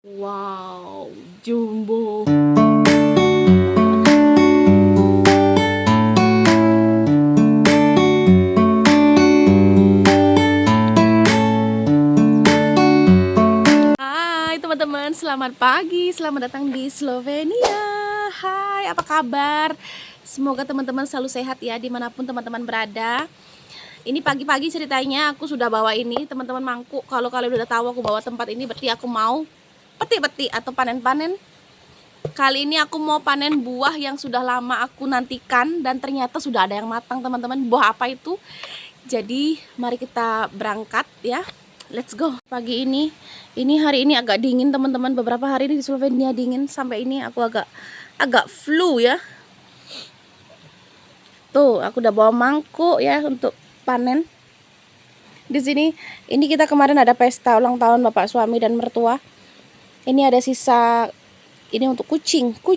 Wow, jumbo. Hai teman-teman, selamat pagi, selamat datang di Slovenia. Hai, apa kabar? Semoga teman-teman selalu sehat ya dimanapun teman-teman berada. Ini pagi-pagi ceritanya aku sudah bawa ini teman-teman mangkuk. Kalau kalian udah tahu aku bawa tempat ini berarti aku mau petik-petik atau panen-panen. Kali ini aku mau panen buah yang sudah lama aku nantikan dan ternyata sudah ada yang matang teman-teman. Buah apa itu? Jadi mari kita berangkat ya. Let's go. Pagi ini hari ini agak dingin teman-teman. Beberapa hari ini di Slovenia dingin sampai ini aku agak flu ya. Tuh, aku udah bawa mangkuk ya untuk panen. Di sini ini kita kemarin ada pesta ulang tahun bapak suami dan mertua. Ini ada sisa ini untuk kucingku.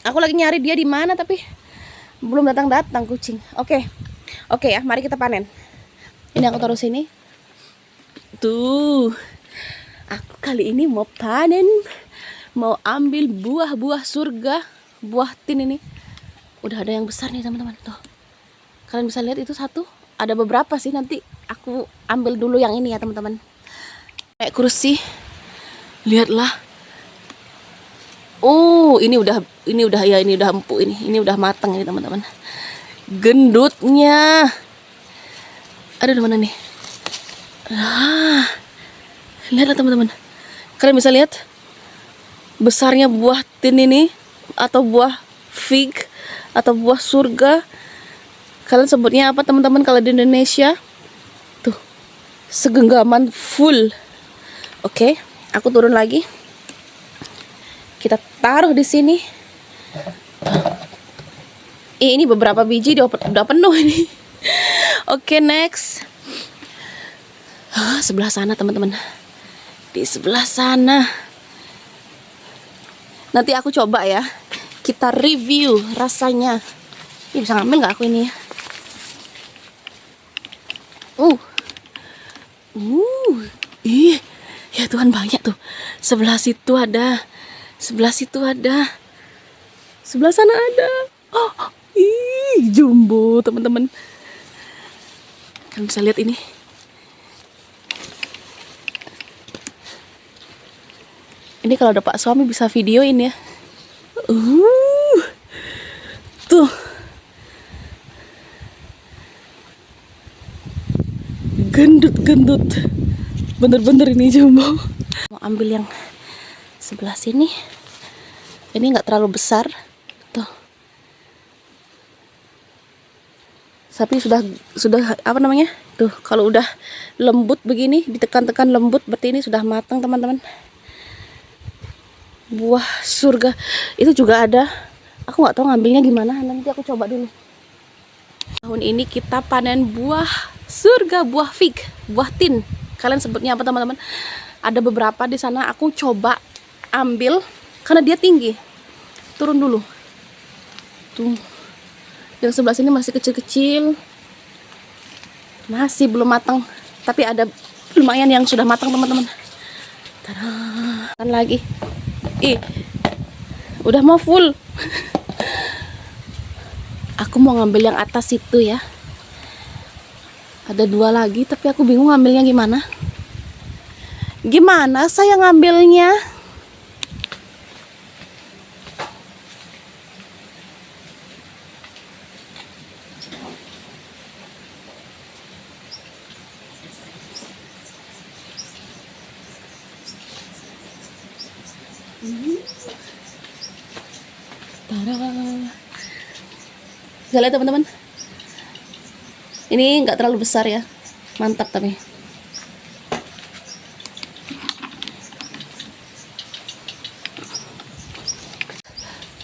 Aku lagi nyari dia di mana tapi belum datang kucing. Oke ya, mari kita panen. Ini aku taruh sini. Tuh, aku kali ini mau panen, mau ambil buah-buah surga, buah tin ini. Udah ada yang besar nih teman-teman. Tuh, kalian bisa lihat itu satu. Ada beberapa sih, nanti aku ambil dulu yang ini ya teman-teman. Kayak kursi, lihatlah. Oh, ini udah empuk ini udah matang ini teman-teman. Gendutnya. Aduh, di mana nih? Lihatlah teman-teman. Kalian bisa lihat besarnya buah tin ini atau buah fig atau buah surga. Kalian sebutnya apa teman-teman kalau di Indonesia? Tuh, segenggaman full. Oke, aku turun lagi. Kita taruh di sini. Ini beberapa biji udah penuh ini. Oke, next. Sebelah sana teman-teman. Di sebelah sana. Nanti aku coba ya. Kita review rasanya. Ih, bisa ngambil nggak aku ini ya? Ih, ya Tuhan, banyak tuh. Sebelah situ ada. Sebelah sana ada. Oh, jumbo teman-teman. Kalian bisa lihat ini. Ini kalau ada Pak suami bisa videoin ya. Tuh. Gendut. Bener-bener ini jumbo. Mau ambil yang sebelah sini. Ini nggak terlalu besar. Tuh. Tapi sudah apa namanya? Tuh, kalau udah lembut begini, ditekan-tekan lembut, berarti ini sudah matang teman-teman. Buah surga itu juga ada. Aku nggak tahu ngambilnya gimana, nanti aku coba dulu. Tahun ini kita panen buah surga, buah fig, buah tin. Kalian sebutnya apa teman-teman? Ada beberapa di sana aku coba ambil karena dia tinggi. Turun dulu. Tuh. Yang sebelah sini masih kecil-kecil. Masih belum matang, tapi ada lumayan yang sudah matang teman-teman. Tadah. Lagi. Udah mau full. Aku mau ngambil yang atas itu ya. Ada dua lagi, tapi aku bingung ngambilnya gimana. Gimana saya ngambilnya? Bisa lihat teman-teman, ini nggak terlalu besar ya, mantap tapi.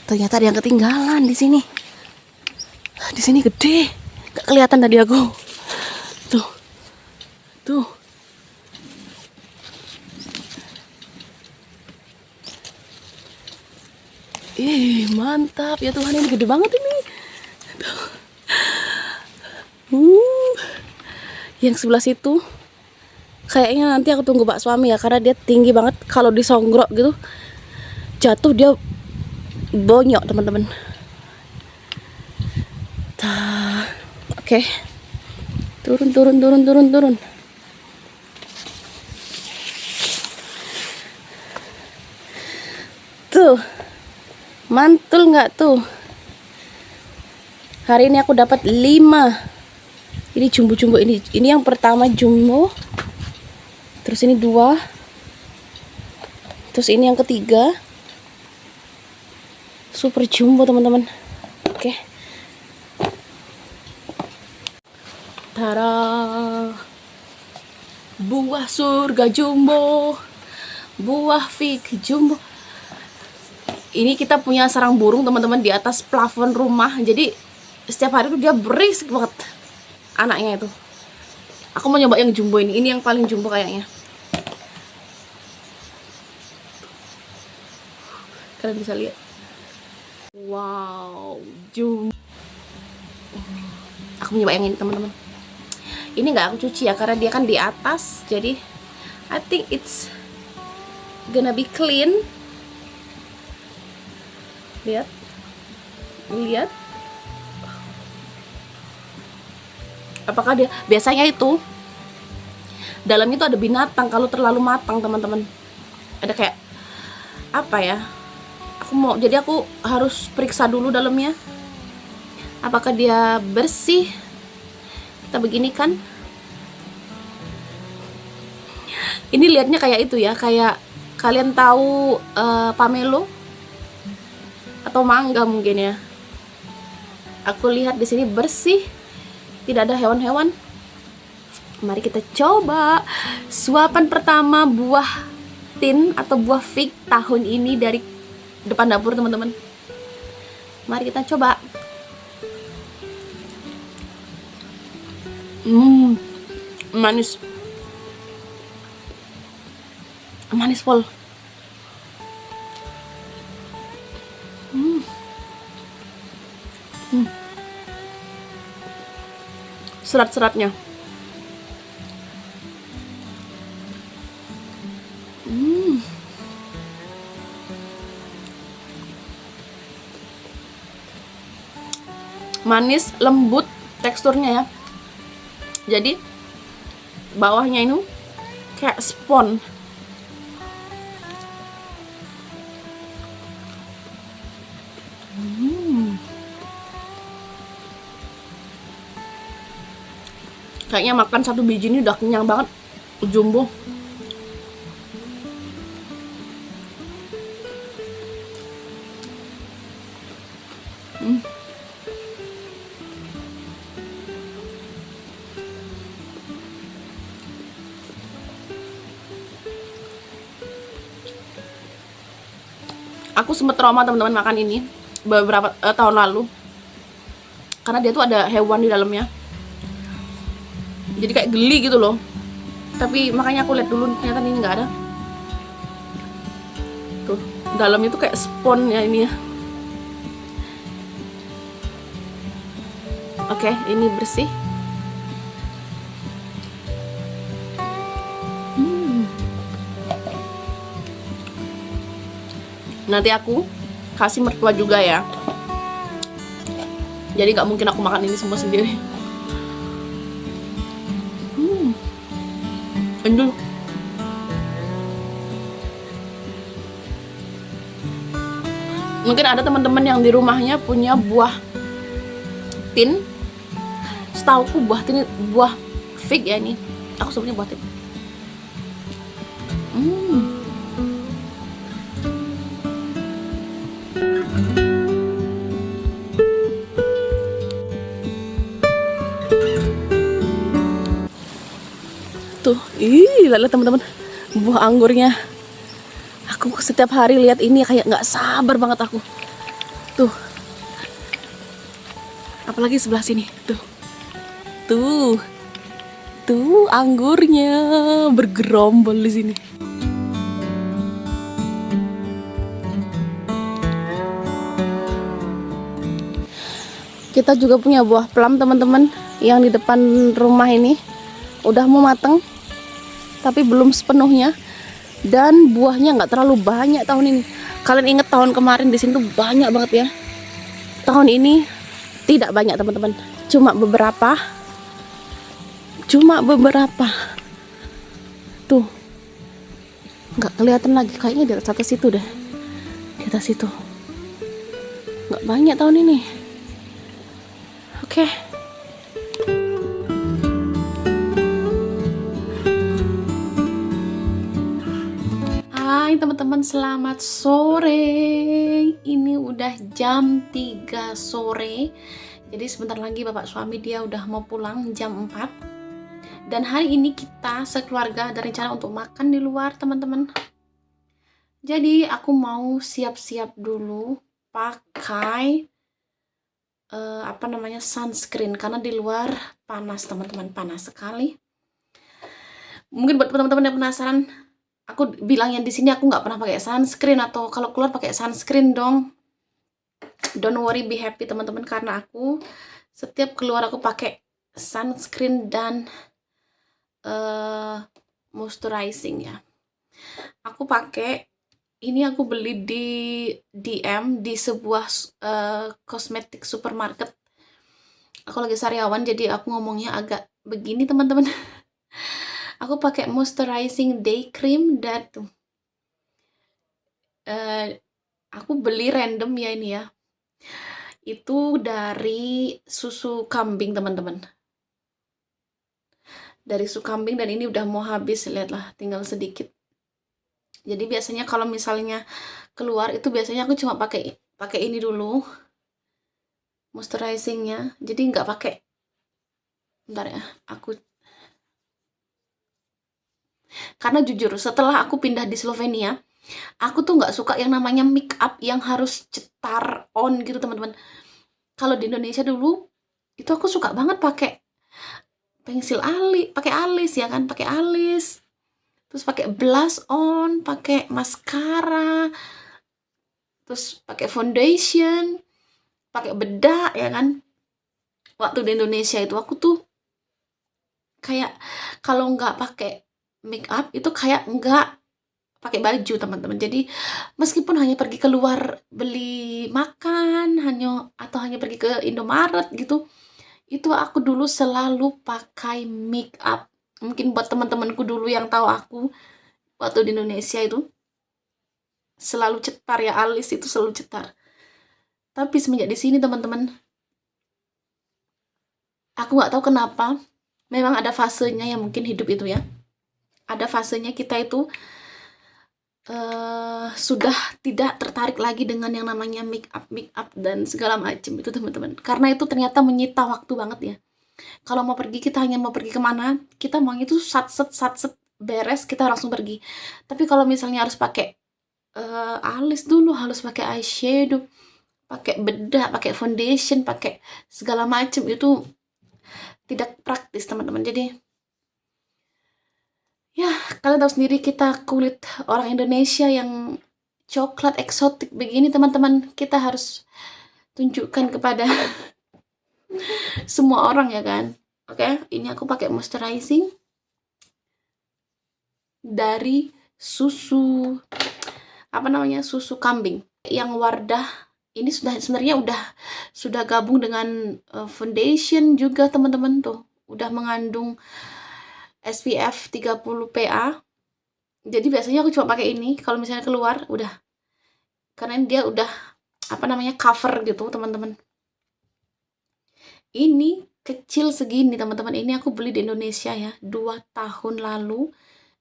Ternyata ada yang ketinggalan di sini. Di sini gede, nggak kelihatan tadi aku. Tuh. Mantap ya Tuhan, ini gede banget ini. Yang sebelah situ Kayaknya nanti aku tunggu Pak Suami ya, karena dia tinggi banget. Kalau disongrok gitu jatuh dia bonyok teman-teman. Oke. Turun. Tuh. Mantul nggak tuh? Hari ini aku dapat 5. Ini jumbo-jumbo ini. Ini yang pertama jumbo. Terus ini 2. Terus ini yang ketiga. Super jumbo teman-teman. Oke. Tara. Buah surga jumbo. Buah fig jumbo. Ini kita punya sarang burung teman-teman di atas plafon rumah. Jadi setiap hari tuh dia berisik banget anaknya itu. Aku mau nyoba yang jumbo ini. Ini yang paling jumbo kayaknya. Kalian bisa lihat. Wow, jumbo. Aku mau nyoba yang ini teman-teman. Ini nggak aku cuci ya, karena dia kan di atas. Jadi I think it's gonna be clean. Lihat. Apakah dia, biasanya itu dalamnya itu ada binatang kalau terlalu matang teman-teman. Ada kayak apa ya? Jadi aku harus periksa dulu dalamnya. Apakah dia bersih? Kita begini kan. Ini lihatnya kayak itu ya, kayak kalian tahu pamelo atau mangga mungkin ya. Aku lihat di sini bersih, tidak ada hewan-hewan. Mari kita coba suapan pertama buah tin atau buah fig tahun ini dari depan dapur teman-teman. Mari kita coba. Manis. Manis pol. Serat-seratnya. Manis, lembut teksturnya ya. Jadi bawahnya ini kayak spon. Kayaknya makan 1 biji ini udah kenyang banget. Jumbo. Aku sempat trauma teman-teman makan ini beberapa tahun lalu, karena dia tuh ada hewan di dalamnya. Jadi kayak geli gitu loh. Tapi makanya aku lihat dulu, ternyata ini nggak ada. Tuh, dalamnya tuh kayak spon ya ini ya. Oke, ini bersih. Nanti aku kasih mertua juga ya. Jadi nggak mungkin aku makan ini semua sendiri. Endul. Mungkin ada teman-teman yang di rumahnya punya buah tin. Setauku buah tin, buah fig ya ini. Aku sebutnya buah tin. Tuh, lihat teman-teman, buah anggurnya. Aku setiap hari lihat ini kayak nggak sabar banget aku. Tuh, apalagi sebelah sini, tuh anggurnya bergerombol di sini. Kita juga punya buah plum teman-teman yang di depan rumah ini udah mau mateng. tapi belum sepenuhnya. Dan buahnya nggak terlalu banyak tahun ini. Kalian ingat tahun kemarin di sini tuh banyak banget ya. Tahun ini tidak banyak teman-teman. Cuma beberapa. Tuh. Nggak kelihatan lagi. Kayaknya di atas situ deh. Di atas situ. Nggak banyak tahun ini. Oke. Hai teman-teman, selamat sore. Ini udah jam 3 sore. Jadi sebentar lagi bapak suami dia udah mau pulang jam 4. Dan hari ini kita sekeluarga ada rencana untuk makan di luar teman-teman. Jadi aku mau siap-siap dulu pakai sunscreen karena di luar panas teman-teman, panas sekali. Mungkin buat teman-teman yang penasaran, aku bilang yang di sini aku nggak pernah pakai sunscreen, atau kalau keluar pakai sunscreen dong. Don't worry, be happy teman-teman, karena aku setiap keluar aku pakai sunscreen dan moisturizing ya. Aku pakai ini, aku beli di DM di sebuah kosmetik supermarket. Aku lagi sariawan jadi aku ngomongnya agak begini teman-teman. Aku pakai moisturizing day cream dan aku beli random ya ini ya. Itu dari susu kambing teman-teman. Dari susu kambing, dan ini udah mau habis, lihatlah tinggal sedikit. Jadi biasanya kalau misalnya keluar itu biasanya aku cuma pakai ini dulu moisturizingnya. Jadi nggak pakai, bentar ya, karena jujur setelah aku pindah di Slovenia, aku tuh nggak suka yang namanya make up yang harus cetar on gitu teman-teman. Kalau di Indonesia dulu itu aku suka banget pakai pensil alis, pakai alis ya kan, pakai alis, terus pakai blush on, pakai maskara, terus pakai foundation, pakai bedak ya kan. Waktu di Indonesia itu aku tuh kayak kalau nggak pakai make up itu kayak nggak pakai baju teman-teman. Jadi meskipun hanya pergi keluar beli makan, hanya pergi ke Indomaret gitu, itu aku dulu selalu pakai make up. Mungkin buat teman-temanku dulu yang tahu aku waktu di Indonesia itu selalu cetar ya, alis itu selalu cetar. Tapi semenjak di sini teman-teman, aku nggak tahu kenapa, memang ada fasenya yang mungkin hidup itu ya. Ada fasenya kita itu sudah tidak tertarik lagi dengan yang namanya make up dan segala macam itu teman-teman, karena itu ternyata menyita waktu banget ya. Kalau mau pergi, kita hanya mau pergi kemana, kita mau itu satset beres kita langsung pergi. Tapi kalau misalnya harus pakai alis dulu, harus pakai eyeshadow, pakai bedak, pakai foundation, pakai segala macam, itu tidak praktis teman-teman. Jadi ya, kalian tahu sendiri kita kulit orang Indonesia yang coklat eksotik begini teman-teman, kita harus tunjukkan kepada semua orang ya kan. Oke, ini aku pakai moisturizing dari susu susu kambing yang Wardah. Ini sebenarnya sudah gabung dengan foundation juga teman-teman, tuh udah mengandung SPF 30 PA. Jadi biasanya aku cuma pakai ini kalau misalnya keluar udah, karena dia udah cover gitu teman-teman. Ini kecil segini teman-teman, ini aku beli di Indonesia ya 2 tahun lalu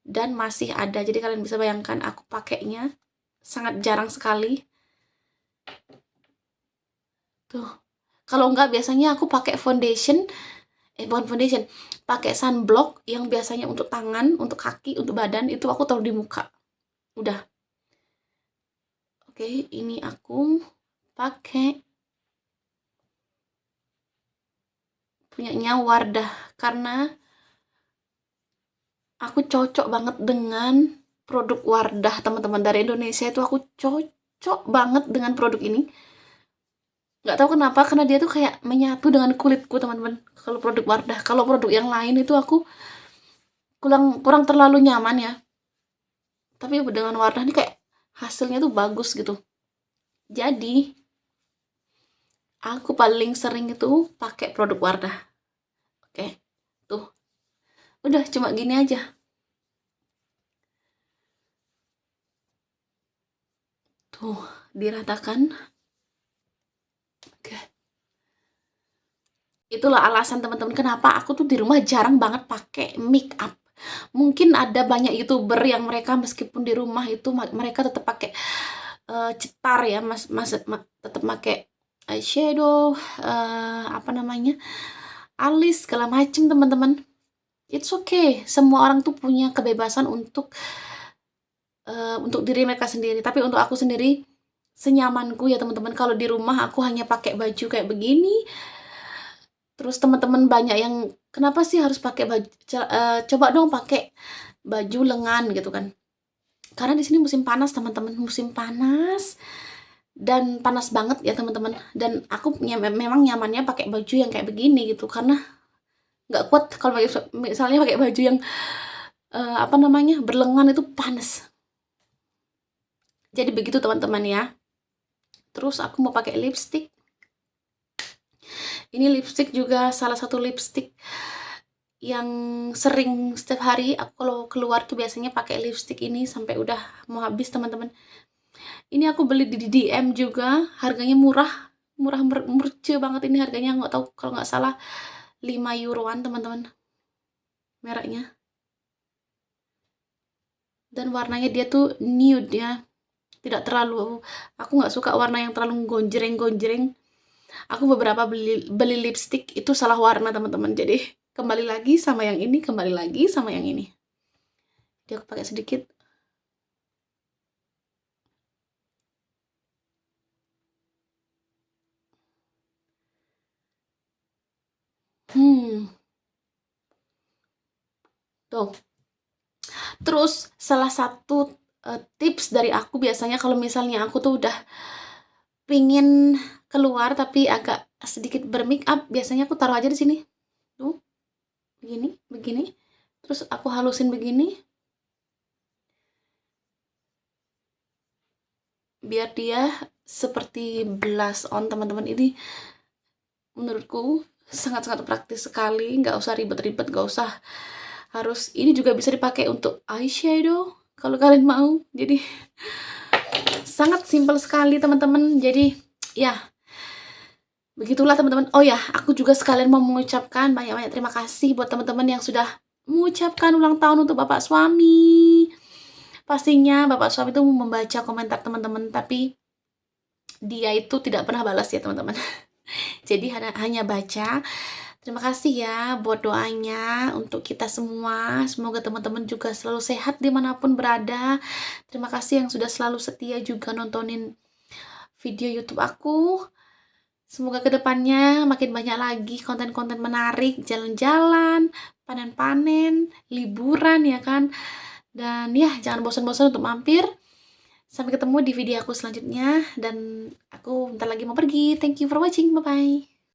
dan masih ada. Jadi kalian bisa bayangkan aku pakainya sangat jarang sekali. Tuh, kalau enggak biasanya aku pakai foundation, bukan foundation, pakai sunblock yang biasanya untuk tangan, untuk kaki, untuk badan, itu aku taruh di muka. Udah. Oke, ini aku pakai punyanya Wardah karena aku cocok banget dengan produk Wardah teman-teman. Dari Indonesia itu aku cocok banget dengan produk ini. Nggak tahu kenapa, karena dia tuh kayak menyatu dengan kulitku teman-teman. Kalau produk Wardah, kalau produk yang lain itu aku kurang terlalu nyaman ya. Tapi dengan warna ini kayak hasilnya tuh bagus gitu. Jadi aku paling sering itu pakai produk Wardah. Oke, tuh. Udah cuma gini aja. Tuh, diratakan. Oke. Itulah alasan teman-teman kenapa aku tuh di rumah jarang banget pakai make up. Mungkin ada banyak YouTuber yang mereka meskipun di rumah itu mereka tetap pakai cetar ya, tetap pakai eyeshadow, apa namanya, alis segala macem teman-teman. It's okay, semua orang tuh punya kebebasan untuk diri mereka sendiri. Tapi untuk aku sendiri, senyamanku ya teman-teman. Kalau di rumah aku hanya pakai baju kayak begini. Terus teman-teman banyak yang kenapa sih harus pakai baju? Coba dong pakai baju lengan gitu kan. Karena di sini musim panas teman-teman, musim panas dan panas banget ya teman-teman. Dan aku memang nyamannya pakai baju yang kayak begini gitu karena nggak kuat kalau misalnya pakai baju yang apa namanya berlengan itu panas. Jadi begitu teman-teman ya. Terus aku mau pakai lipstick. Ini lipstick juga salah satu lipstick yang sering setiap hari aku kalau keluar tuh biasanya pakai lipstick ini sampai udah mau habis teman-teman. Ini aku beli di DM juga, harganya murah murce banget ini harganya, nggak tahu kalau nggak salah 5 euroan teman-teman mereknya. Dan warnanya dia tuh nude ya, tidak terlalu, aku nggak suka warna yang terlalu gonjreng. Aku beberapa beli lipstick itu salah warna teman-teman, jadi kembali lagi sama yang ini, kembali lagi sama yang ini. Jadi aku pakai sedikit. Tuh. Terus salah satu tips dari aku biasanya kalau misalnya aku tuh udah pingin keluar tapi agak sedikit bermake up, biasanya aku taruh aja di sini. Tuh. Begini. Terus aku halusin begini. Biar dia seperti blush on teman-teman. Ini menurutku sangat-sangat praktis sekali, nggak usah ribet-ribet, nggak usah harus, ini juga bisa dipakai untuk eyeshadow kalau kalian mau. Jadi sangat simpel sekali teman-teman. Jadi ya begitulah teman-teman. Oh ya, aku juga sekalian mau mengucapkan banyak-banyak terima kasih buat teman-teman yang sudah mengucapkan ulang tahun untuk bapak suami. Pastinya bapak suami itu membaca komentar teman-teman, tapi dia itu tidak pernah balas ya teman-teman. Jadi hanya baca. Terima kasih ya buat doanya untuk kita semua. Semoga teman-teman juga selalu sehat dimanapun berada. Terima kasih yang sudah selalu setia juga nontonin video YouTube aku. Semoga kedepannya makin banyak lagi konten-konten menarik, jalan-jalan, panen-panen, liburan ya kan. Dan ya jangan bosan-bosan untuk mampir. Sampai ketemu di video aku selanjutnya. Dan aku bentar lagi mau pergi. Thank you for watching. Bye-bye.